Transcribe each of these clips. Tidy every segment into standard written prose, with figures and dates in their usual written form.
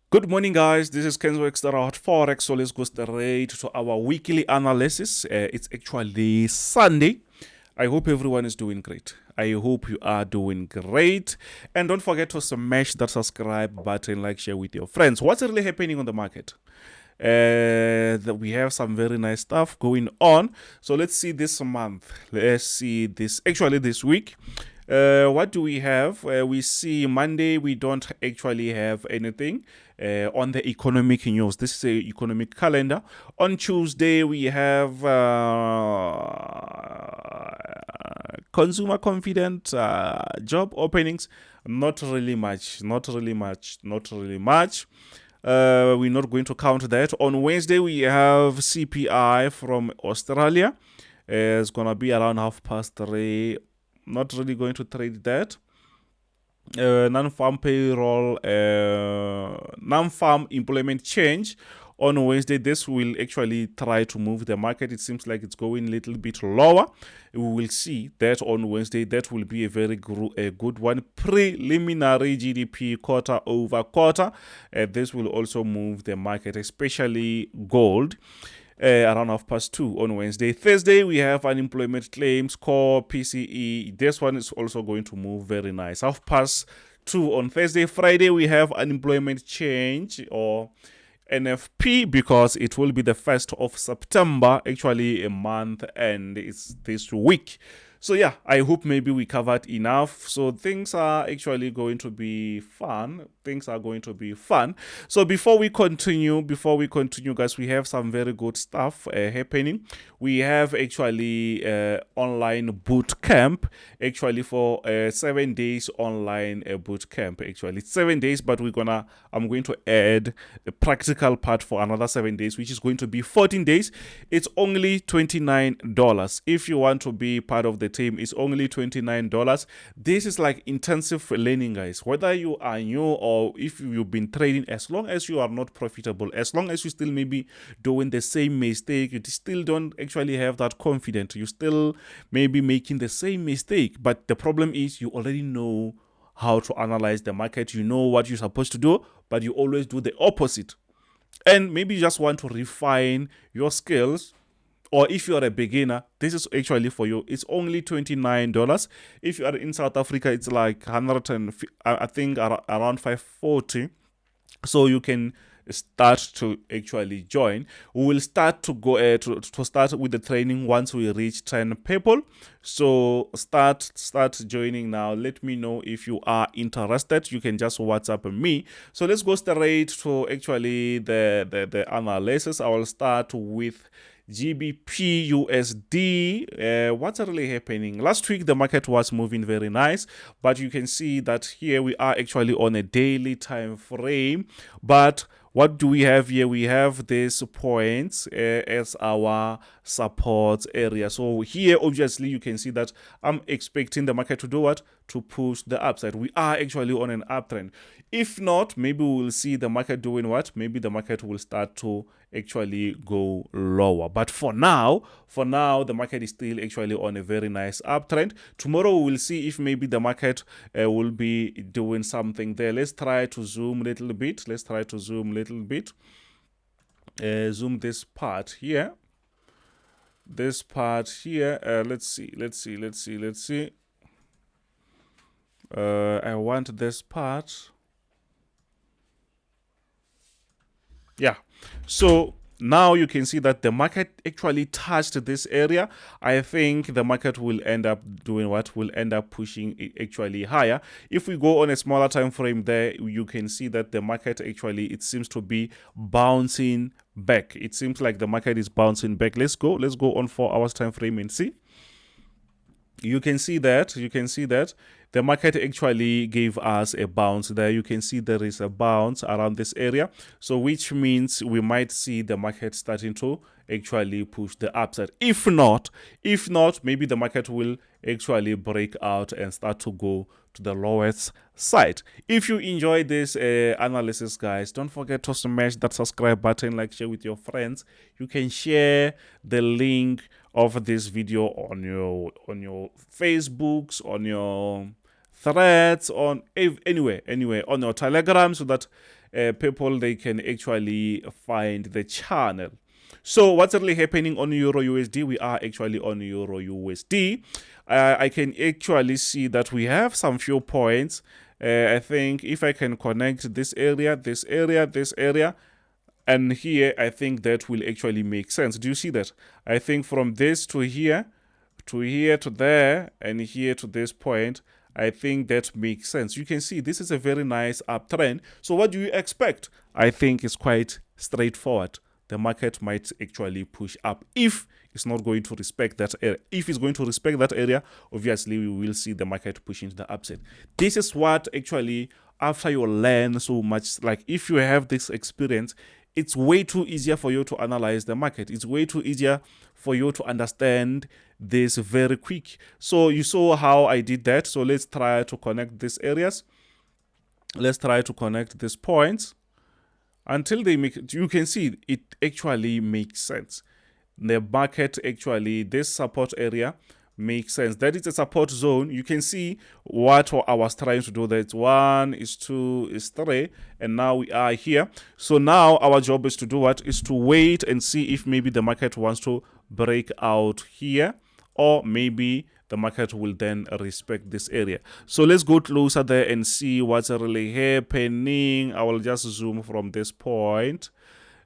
Good morning, guys. This is Kenzo Xtrahot Forex. So let's go straight to our weekly analysis. It's actually Sunday. I hope everyone is doing great. I hope you are doing great. And don't forget to smash that subscribe button, like, share with your friends. What's really happening on the market? We have some very nice stuff going on. So let's see this month. Let's see this week. What do we have? We see Monday we don't actually have anything on the economic news. This is a economic calendar. On Tuesday we have consumer confidence, job openings. Not really much. We're not going to count that. On Wednesday we have CPI from Australia. It's gonna be around 3:30. Not really going to trade that. Non-farm payroll, non-farm employment change on Wednesday. This will actually try to move the market. It seems like it's going a little bit lower. We will see that on Wednesday. That will be a very good one. Preliminary GDP quarter over quarter. This will also move the market, especially gold. Around 2:30 on Wednesday. Thursday, we have unemployment claims, core PCE. This one is also going to move very nice. 2:30 on Thursday. Friday, we have unemployment change or NFP because it will be the 1st of September, actually a month, and it's this week. So yeah, I hope maybe we covered enough. So things are actually going to be fun. So before we continue, guys, we have some very good stuff happening. We have actually online boot camp, actually for 7 days online boot camp. Actually, it's 7 days, but I'm going to add a practical part for another 7 days, which is going to be 14 days. It's only $29. If you want to be part of the team, it's only $29. This is like intensive learning, guys. Whether you are new or if you've been trading, as long as you are not profitable, as long as you still maybe doing the same mistake, you still don't actually have that confidence, you still maybe making the same mistake. But the problem is you already know how to analyze the market, you know what you're supposed to do, but you always do the opposite. And maybe you just want to refine your skills. Or if you are a beginner, this is actually for you. It's only $29. If you are in South Africa, it's like 100 and I think around 540. So you can start to actually join. We will start to go to start with the training once we reach 10 people. So start joining now. Let me know if you are interested. You can just WhatsApp me. So let's go straight to actually the analysis. I will start with Gbpusd. What's really happening? Last week the market was moving very nice, but you can see that here we are actually on a daily time frame. But what do we have here? We have these points as our support area. So here, obviously, you can see that I'm expecting the market to do what? To push the upside. We are actually on an uptrend. If not, maybe we will see the market doing what? Maybe the market will start to actually go lower. But for now, the market is still actually on a very nice uptrend. Tomorrow we will see if maybe the market will be doing something there. Let's try to zoom a little bit. Zoom this part here. Let's see. I want this part. Yeah, so now you can see that the market actually touched this area. I think the market will end up doing what? Will end up pushing it actually higher. If we go on a smaller time frame there, you can see that the market actually, it seems to be bouncing back. It seems like the market is bouncing back. Let's go on 4 hours time frame and see. You can see that the market actually gave us a bounce there. You can see there is a bounce around this area, so which means we might see the market starting to actually push the upside. If not, maybe the market will actually break out and start to go to the lowest side. If you enjoy this analysis, guys, don't forget to smash that subscribe button, like, share with your friends. You can share the link of this video on your Facebooks, on your threads, on anywhere on your Telegram, so that people they can actually find the channel. So what's really happening on Euro USD? We are actually on Euro USD. I can actually see that we have some few points. I think if I can connect this area, this area, this area, and here, I think that will actually make sense. Do you see that? I think from this to here, to there, and here to this point, I think that makes sense. You can see this is a very nice uptrend. So what do you expect? I think it's quite straightforward. The market might actually push up if it's not going to respect that area. If it's going to respect that area, obviously we will see the market pushing to the upside. This is what actually, after you learn so much, like if you have this experience, it's way too easier for you to analyze the market. It's way too easier for you to understand this very quick. So you saw how I did that. So let's try to connect these areas. Let's try to connect these points until they make, you can see it actually makes sense. The market actually, this support area makes sense. That is a support zone. You can see what I was trying to do. That's 1 is 2 is 3, and now we are here. So now our job is to do what? Is to wait and see if maybe the market wants to break out here, or maybe the market will then respect this area. So let's go closer there and see what's really happening. I will just zoom from this point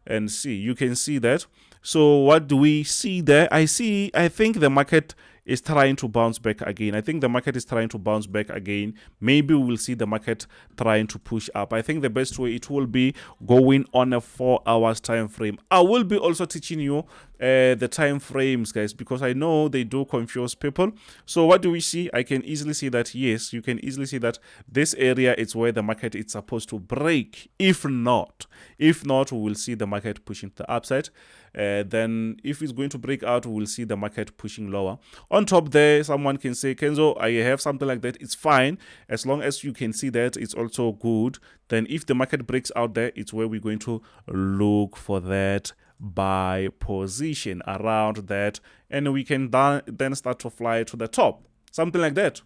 and see. You can see that. So what do we see there? I think the market is trying to bounce back again. I think the market is trying to bounce back again. Maybe we'll see the market trying to push up. I think the best way it will be going on a 4 hours time frame. I will be also teaching you the time frames, guys, because I know they do confuse people. So what do we see? I can easily see that, yes, you can easily see that this area is where the market is supposed to break. If not, we will see the market pushing to the upside. Then if it's going to break out, we will see the market pushing lower. On top there, someone can say, Kenzo, I have something like that. It's fine. As long as you can see that, it's also good. Then if the market breaks out there, it's where we're going to look for that buy position around that. And we can then start to fly to the top. Something like that.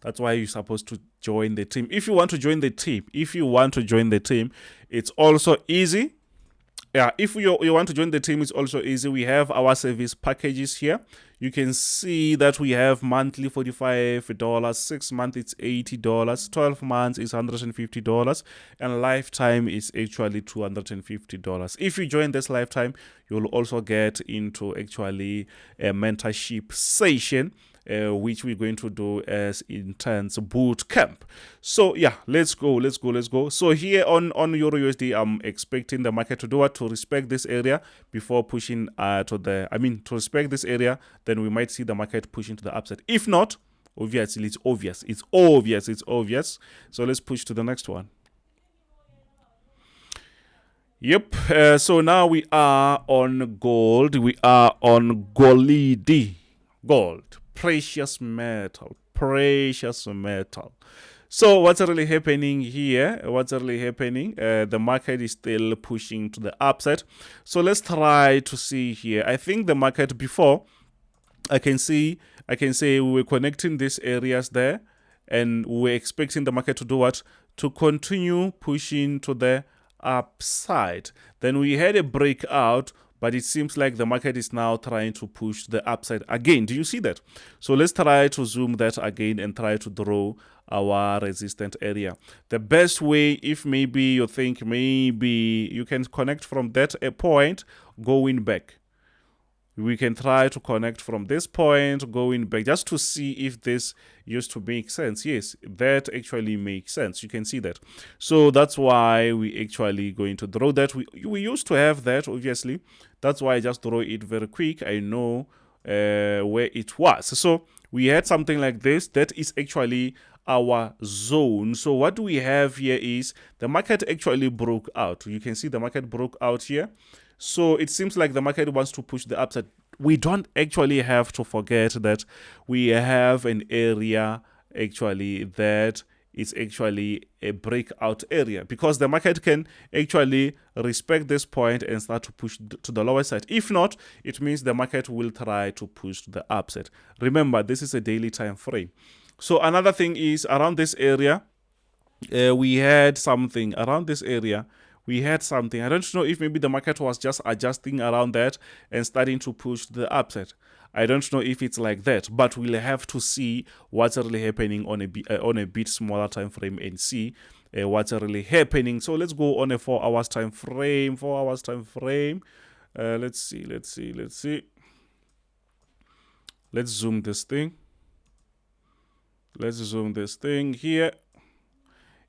That's why you're supposed to join the team. If you want to join the team, it's also easy. Yeah, if you want to join the team, it's also easy. We have our service packages here. You can see that we have monthly $45, 6 months it's $80, 12 months is $150, and lifetime is actually $250. If you join this lifetime, you'll also get into actually a mentorship session, which we're going to do as intense boot camp. So yeah, let's go. So here on Euro USD, I'm expecting the market to do what? To respect this area before pushing to respect this area, then we might see the market pushing to the upside. If not, obviously it's obvious. So let's push to the next one. Yep, so now we are on gold. We are on gold. Precious metal. So what's really happening here? The market is still pushing to the upside. So let's try to see here. I think the market before, I can say we were connecting these areas there, and we're expecting the market to do what? To continue pushing to the upside. Then we had a breakout, but it seems like the market is now trying to push the upside again. Do you see that? So let's try to zoom that again and try to draw our resistant area. The best way, if maybe you think maybe you can connect from that point going back. We can try to connect from this point going back just to see if this used to make sense. Yes, that actually makes sense. You can see that. So that's why we actually going to draw that. We used to have that, obviously. That's why I just draw it very quick. I know where it was. So we had something like this. That is actually our zone. So what we have here is the market actually broke out. You can see the market broke out here. So it seems like the market wants to push the upside. We don't actually have to forget that we have an area actually that is actually a breakout area, because the market can actually respect this point and start to push to the lower side. If not, it means the market will try to push to the upside. Remember, this is a daily time frame. So another thing is around this area, we had something around this area. We had something. I don't know if maybe the market was just adjusting around that and starting to push the upside. I don't know if it's like that, but we'll have to see what's really happening on a bit smaller time frame and see what's really happening. So let's go on a 4 hours time frame. 4 hours time frame. Let's see. Let's zoom this thing. Let's zoom this thing here.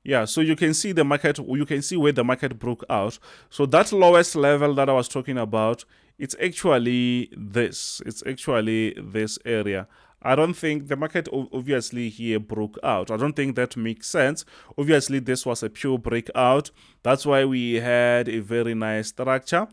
Yeah, so you can see the market, you can see where the market broke out. So that lowest level that I was talking about, it's actually this. It's actually this area. I don't think the market obviously here broke out. I don't think that makes sense. Obviously, this was a pure breakout. That's why we had a very nice structure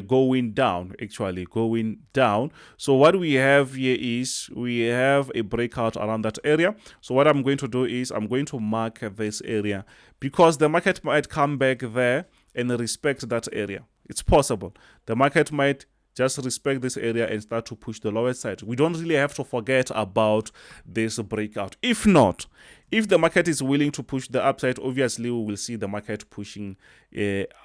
going down, actually going down. So what we have here is we have a breakout around that area. So what I'm going to do is I'm going to mark this area because the market might come back there and respect that area. It's possible. The market might just respect this area and start to push the lower side. We don't really have to forget about this breakout. If not, if the market is willing to push the upside, obviously we will see the market pushing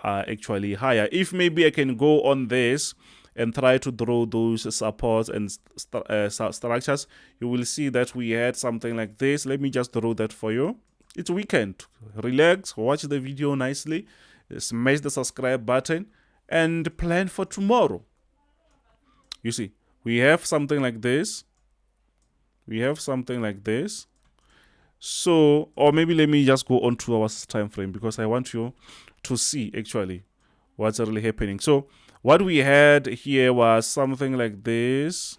actually higher. If maybe I can go on this and try to draw those supports and structures, you will see that we had something like this. Let me just draw that for you. It's weekend. Relax, watch the video nicely, smash the subscribe button, and plan for tomorrow. You see, we have something like this. We have something like this. So, or maybe let me just go on 2 hours time frame because I want you to see actually what's really happening. So, what we had here was something like this.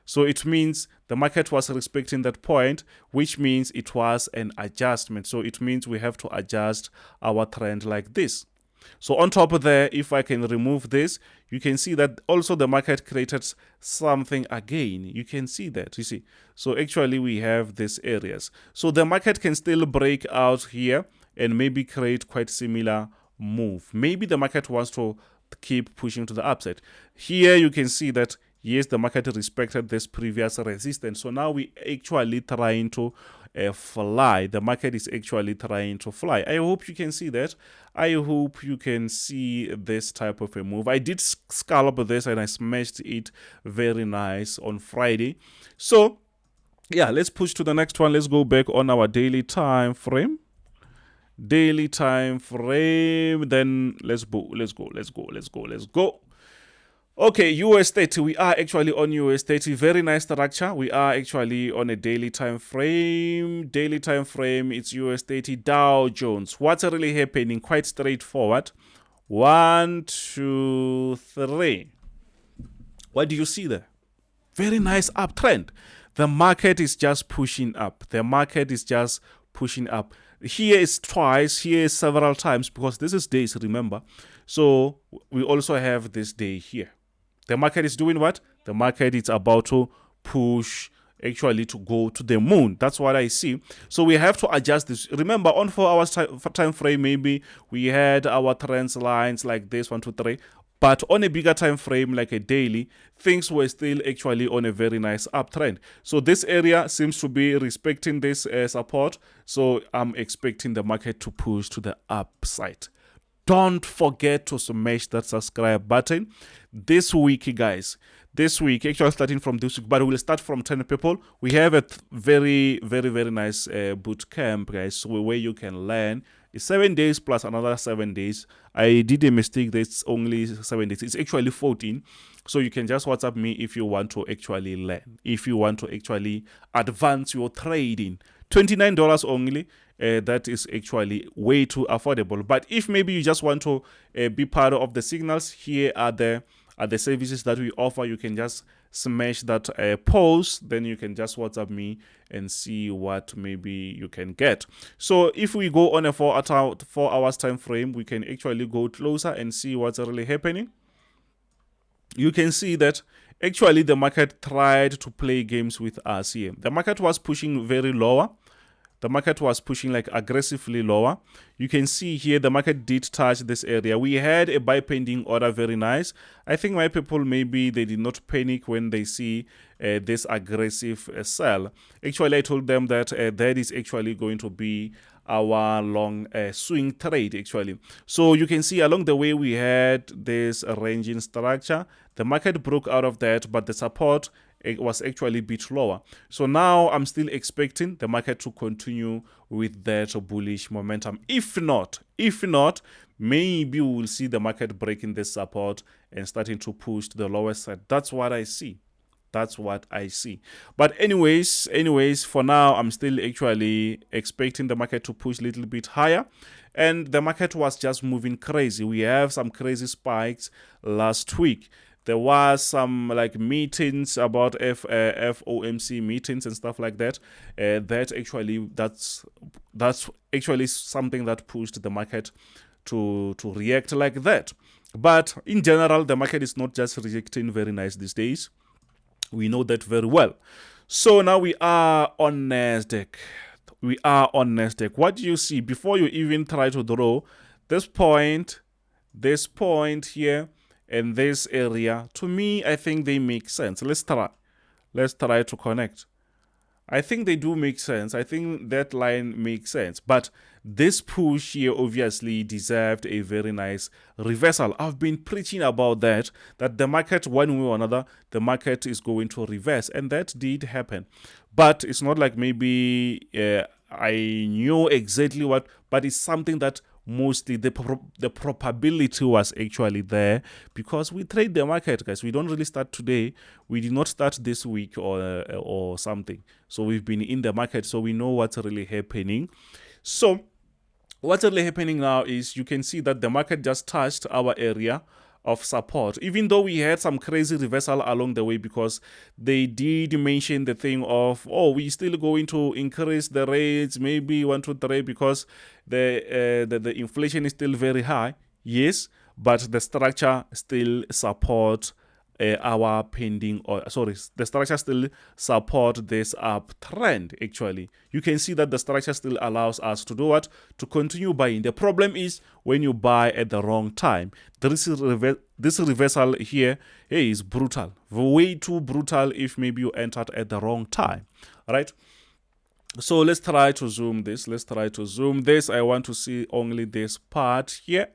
So it means the market was respecting that point, which means it was an adjustment. So it means we have to adjust our trend like this. So on top of there, if I can remove this, you can see that also the market created something again. You can see that, you see. So actually we have these areas. So the market can still break out here and maybe create quite similar move. Maybe the market wants to keep pushing to the upside. Here you can see that yes, the market respected this previous resistance. So now we actually trying to fly. The market is actually trying to fly. I hope you can see that. I hope you can see this type of a move. I did scalp this and I smashed it very nice on Friday. So yeah, let's push to the next one. Let's go back on our daily time frame. Daily time frame. Then let's go. Okay, US30, we are actually on US30. Very nice structure. We are actually on a daily time frame. Daily time frame, it's US30 Dow Jones. What's really happening? Quite straightforward. 1, 2, 3. What do you see there? Very nice uptrend. The market is just pushing up. The market is just pushing up. Here is twice, here is several times because this is days, remember. So we also have this day here. The market is doing what? The market is about to push actually to go to the moon. That's what I see. So we have to adjust this. Remember, on 4 hours time frame, maybe we had our trends lines like this, 1, 2, 3. But on a bigger time frame, like a daily, things were still actually on a very nice uptrend. So this area seems to be respecting this support. So I'm expecting the market to push to the upside. Don't forget to smash that subscribe button. This week, guys, actually starting from this week, but we'll start from 10 people. We have a very, very, very nice boot camp, guys, so where you can learn. It's 7 days plus another 7 days. I did a mistake. That's only 7 days. It's actually 14. So you can just WhatsApp me if you want to actually learn, if you want to actually advance your trading. $29 only. That is actually way too affordable. But if maybe you just want to be part of the signals, here are the services that we offer. You can just smash that post, then you can just WhatsApp me and see what maybe you can get. So if we go on a 4 hours time frame, we can actually go closer and see what's really happening. You can see that actually the market tried to play games with us here. The market was pushing very lower. The market was pushing like aggressively lower. You can see here the market did touch this area. We had a buy pending order, very nice. I think my people, maybe they did not panic when they see this aggressive sell. Actually, I told them that that is actually going to be our long swing trade actually. So you can see along the way we had this ranging structure. The market broke out of that, but the support, it was actually a bit lower. So now I'm still expecting the market to continue with that bullish momentum. If not, maybe we will see the market breaking this support and starting to push to the lower side. That's what I see. That's what I see. But anyways, for now, I'm still actually expecting the market to push a little bit higher. And the market was just moving crazy. We have some crazy spikes last week. There was some like meetings about FOMC meetings and stuff like that. That's actually something that pushed the market to react like that. But in general, the market is not just reacting very nice these days. We know that very well. So now we are on Nasdaq. What do you see before you even try to draw this point here, and this area? To me, I think they make sense. Let's try to connect. I think they do make sense. I think that line makes sense. But this push here obviously deserved a very nice reversal. I've been preaching about that the market, one way or another, the market is going to reverse. And that did happen. But it's not like maybe I knew exactly what, but it's something that mostly the probability was actually there, because we trade the market, guys. We don't really start today. We did not start this week or something. So we've been in the market, so we know what's really happening. So what's really happening now is you can see that the market just touched our area of support, even though we had some crazy reversal along the way, because they did mention the thing of, oh, we still going to increase the rates, maybe 1, 2, 3, because the inflation is still very high. Yes, but the structure still support our pending, or sorry, the structure still support this uptrend. Actually, you can see that the structure still allows us to do what? To continue buying. The problem is when you buy at the wrong time. This reversal here, hey, is brutal, way too brutal if maybe you entered at the wrong time. All right. So let's try to zoom this. I want to see only this part here.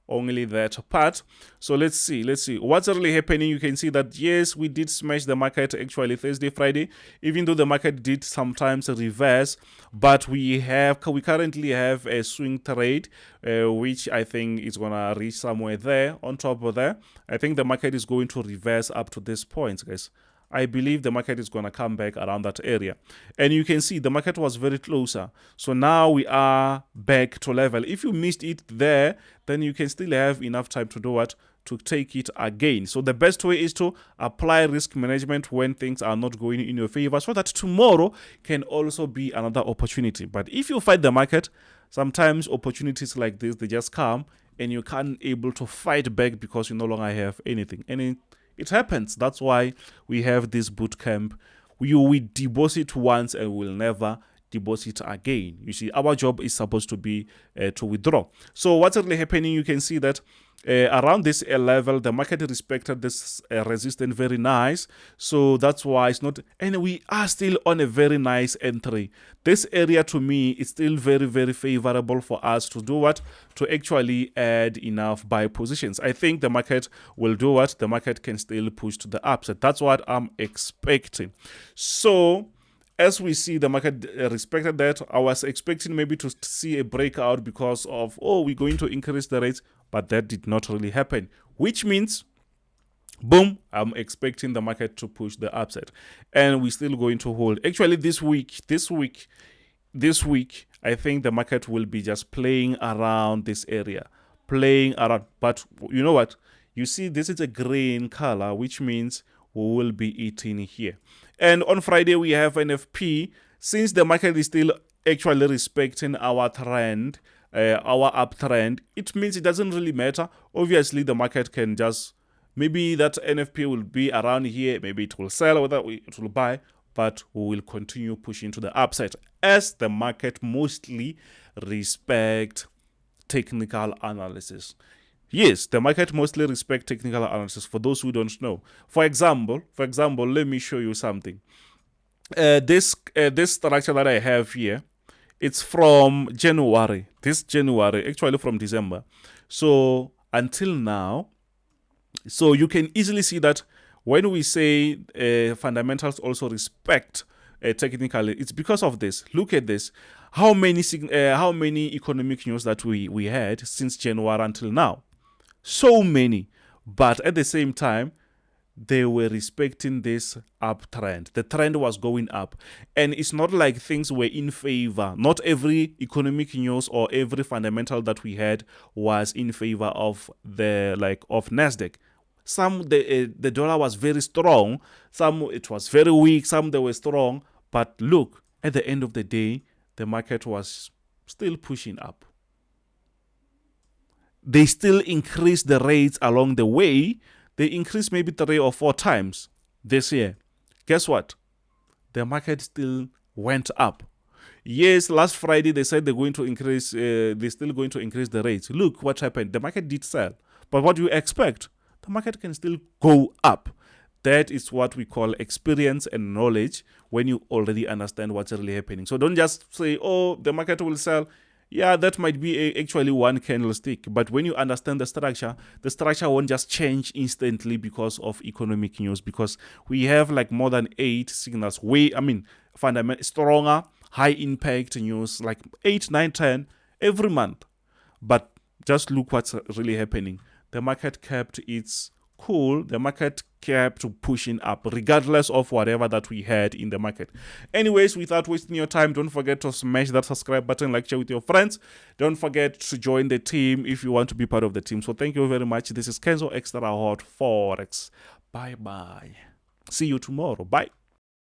Only that part. So let's see what's really happening. You can see that yes, we did smash the market actually Thursday, Friday, even though the market did sometimes reverse. But we currently have a swing trade, which I think is gonna reach somewhere there on top of there. I think the market is going to reverse up to this point, guys. I believe the market is going to come back around that area. And you can see the market was very closer. So now we are back to level. If you missed it there, then you can still have enough time to do what? To take it again. So the best way is to apply risk management when things are not going in your favor, so that tomorrow can also be another opportunity. But if you fight the market, sometimes opportunities like this, they just come and you can't able to fight back because you no longer have anything. And it happens. That's why we have this boot camp. We deposit once and we'll never deposit again. You see, our job is supposed to be to withdraw. So what's really happening? You can see that around this level, the market respected this resistance very nice. So that's why it's not, and we are still on a very nice entry. This area to me is still very, very favorable for us to do what? To actually add enough buy positions. I think the market will do what? The market can still push to the upside. That's what I'm expecting. So as we see, the market respected that. I was expecting maybe to see a breakout because of, oh, we're going to increase the rates, but that did not really happen, which means, boom, I'm expecting the market to push the upside, and we're still going to hold. Actually, this week, I think the market will be just playing around this area, But you know what? You see, this is a green color, which means we will be eating here. And on Friday, we have NFP. Since the market is still actually respecting our trend, our uptrend, it means it doesn't really matter. Obviously, the market can just, maybe that NFP will be around here. Maybe it will sell, whether it will buy, but we will continue pushing to the upside as the market mostly respect technical analysis. Yes, the market mostly respect technical analysis, for those who don't know. For example, let me show you something. This structure that I have here it's from January, this January, actually from December. So until now, so you can easily see that when we say fundamentals also respect technically, it's because of this. Look at this. How many economic news that we had since January until now? So many. But at the same time, they were respecting this uptrend. The trend was going up. And it's not like things were in favor. Not every economic news or every fundamental that we had was in favor of of Nasdaq. Some the dollar was very strong, some it was very weak, some they were strong. But look, at the end of the day, the market was still pushing up. They still increased the rates along the way. They increased maybe 3 or 4 times this year. Guess what? The market still went up. Yes, last Friday they said they're going to increase, they're still going to increase the rates. Look what happened. The market did sell. But what do you expect? The market can still go up. That is what we call experience and knowledge when you already understand what's really happening. So don't just say, oh, the market will sell. Yeah, that might be actually one candlestick. But when you understand the structure won't just change instantly because of economic news. Because we have like more than 8 signals. Fundamental, stronger, high impact news, like 8, 9, 10 every month. But just look what's really happening. The market kept its cool. The market kept pushing up regardless of whatever that we had in the market. Anyways, without wasting your time, don't forget to smash that subscribe button, like, share with your friends. Don't forget to join the team if you want to be part of the team. So thank you very much. This is Kenzo Xtrahot Forex. Bye bye. See you tomorrow. Bye.